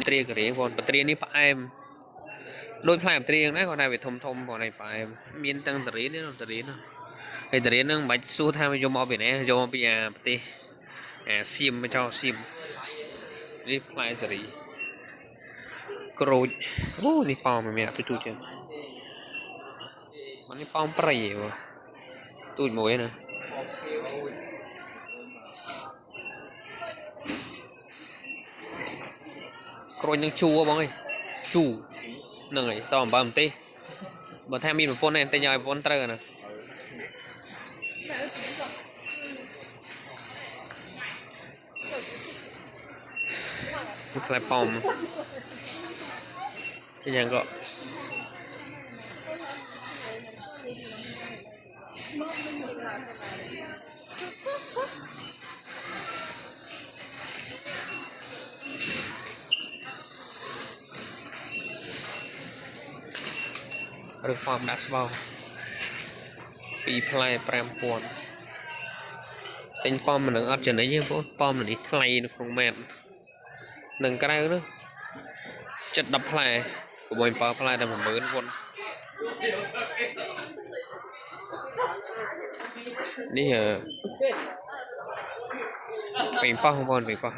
ត្រីករៀងបងបត្រីនេះផ្អែមដូចផ្លែបត្រីហ្នឹងណាគាត់ថាវាធំធំបងនេះផ្អែមមានទាំងតរៀននេះតរៀនហើយតរៀនហ្នឹងមិនបាច់សួរថាយកមកពីណាយកមកពីអាប្រទេសអាសៀមមកចោលសៀមនេះផ្លែសេរីក្រូចអូនេះប៉ោមមានទៅទូចឹងនេះប៉ោមប្រៃហ៎ទូចមួយណាក្រូចនឹងជួបងអើយជូហ្នឹងហើយតអំបើមិនទេបើថាមានប្រពន្ធទេញ៉ាំប្រពន្ធត្រូវណាផ្លែប៉ោមយ៉ាងក៏ឬប៉ោមដាក់ស្បោពីផ្លែ5000ទិញប៉ោមមិននឹងអត់ចំណេញទេបងប៉ោមនេះថ្លៃនៅក្នុងម៉ែតនឹងក្រៅនោះចិត្ត10ផ្លែ6 7ផ្លែតែ10000វ៉ុននេះពេញប៉ោះបងពេញប៉ោះ